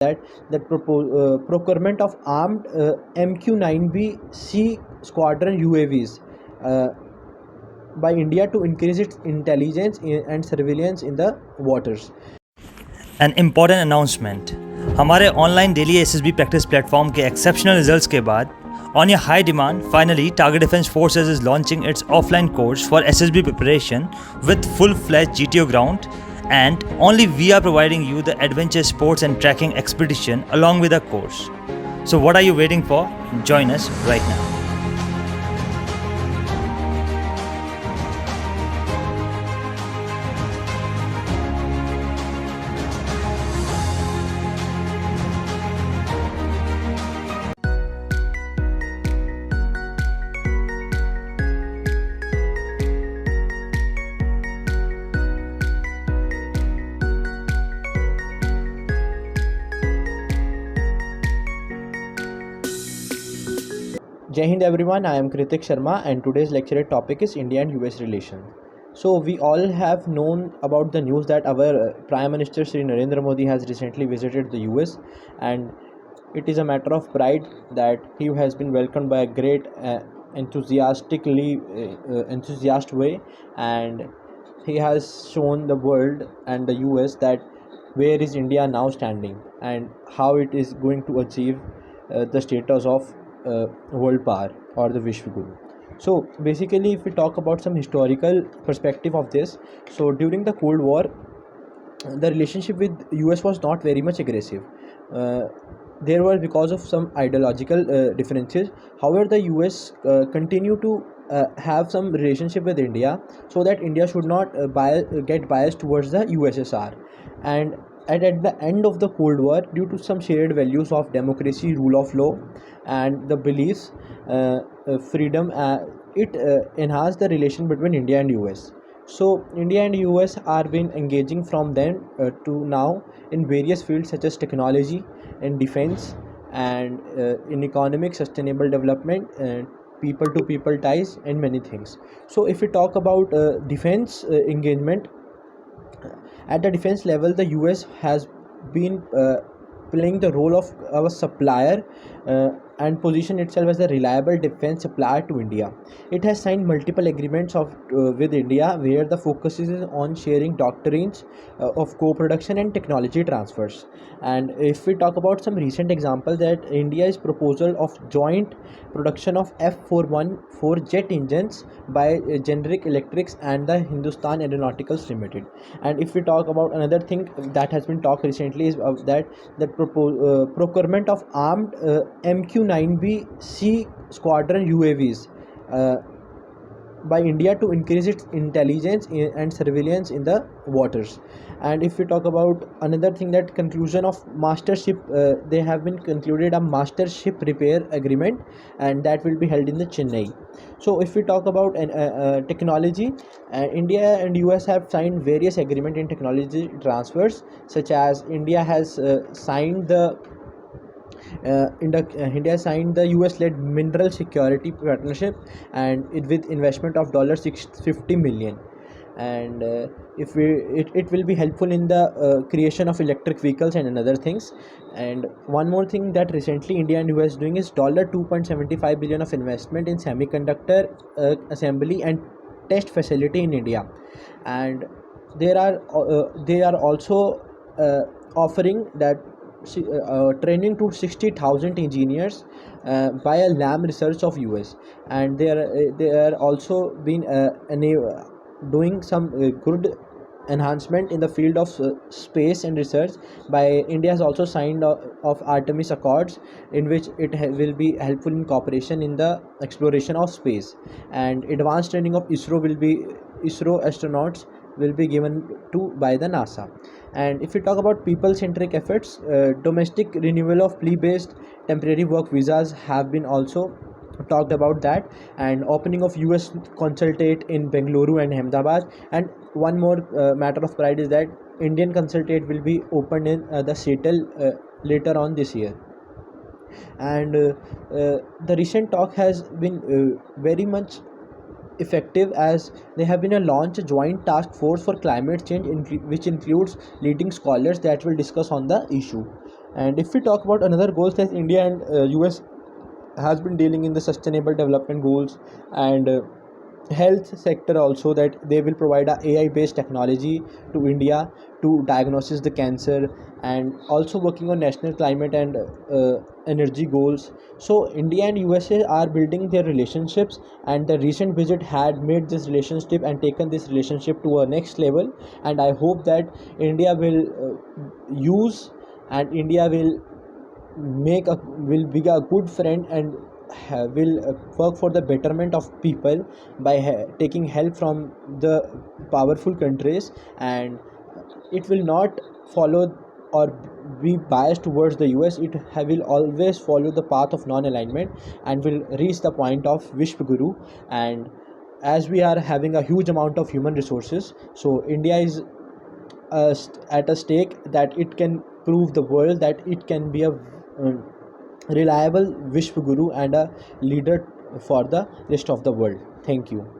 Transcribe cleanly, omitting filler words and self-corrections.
that procurement of armed MQ-9B C squadron UAVs uh, by India to increase its intelligence and surveillance in the waters. An important announcement. हमारे online daily SSB practice platform के exceptional results के बाद on your high demand, finally Target Defense Forces is launching its offline course for SSB preparation with full-fledged GTO ground, and only we are providing you the adventure sports and trekking expedition along with the course. So what are you waiting for? Join us right now. Jai Hind everyone, I am Kritik Sharma and today's lecture topic is India and US relations. So we all have known about the news that our Prime Minister Shri Narendra Modi has recently visited the US, and it is a matter of pride that he has been welcomed by a great enthusiastic way, and he has shown the world and the US that where is India now standing and how it is going to achieve the status of world power or the Vishwa Guru. So basically, if we talk about some historical perspective of this, so during the Cold War, the relationship with US was not very much aggressive. There were because of some ideological differences. However, the US continue to have some relationship with India, so that India should not get biased towards the USSR. And at the end of the Cold War, due to some shared values of democracy, rule of law, and the beliefs, freedom, it enhanced the relation between India and US. So India and US are been engaging from then to now in various fields such as technology, in defense, and in economic sustainable development, and people to people ties, and many things. So if we talk about defense engagement, at the defense level, the US has been playing the role of a supplier and position itself as a reliable defense supplier to India. It has signed multiple agreements with India where the focus is on sharing doctrines of co-production and technology transfers. And if we talk about some recent example, that India's proposal of joint production of F414 jet engines by Generic Electrics and the Hindustan Aeronauticals Limited. And if we talk about another thing that has been talked recently is that the procurement of armed MQ-9B C squadron UAVs by India to increase its intelligence and surveillance in the waters. And if we talk about another thing, that conclusion of mastership, they have been concluded a mastership repair agreement, and that will be held in the Chennai. So if we talk about technology, India and US have signed various agreement in technology transfers, such as India has signed the India signed the US-led mineral security partnership, and it with investment of $650 million. And if we it will be helpful in the creation of electric vehicles and another things. And one more thing that recently India and US doing is $2.75 billion of investment in semiconductor assembly and test facility in India. And they are also offering that training to 60,000 engineers by a Lam Research of US. And they are also been doing some good enhancement in the field of space and research. By India has also signed of Artemis Accords, in which it will be helpful in cooperation in the exploration of space. And advanced training of ISRO astronauts will be given to by the NASA. And if we talk about people-centric efforts, domestic renewal of plea-based temporary work visas have been also talked about that, and opening of US consulate in Bengaluru and Ahmedabad. And one more matter of pride is that Indian consulate will be opened in the Seattle later on this year. And the recent talk has been very much effective, as there have been a launch a joint task force for climate change which includes leading scholars that will discuss on the issue. And if we talk about another goals that India and US has been dealing in the sustainable development goals and health sector also, that they will provide a AI based technology to India to diagnose the cancer, and also working on national climate and energy goals. So India and USA are building their relationships, and the recent visit had made this relationship and taken this relationship to a next level. And I hope that India will use, and India will be a good friend, and will work for the betterment of people by taking help from the powerful countries. And it will not follow or be biased towards the US. It will always follow the path of non-alignment and will reach the point of Vishwa Guru. And as we are having a huge amount of human resources, so India is at a stake that it can prove the world that it can be a reliable Vishwa Guru and a leader for the rest of the world. Thank you.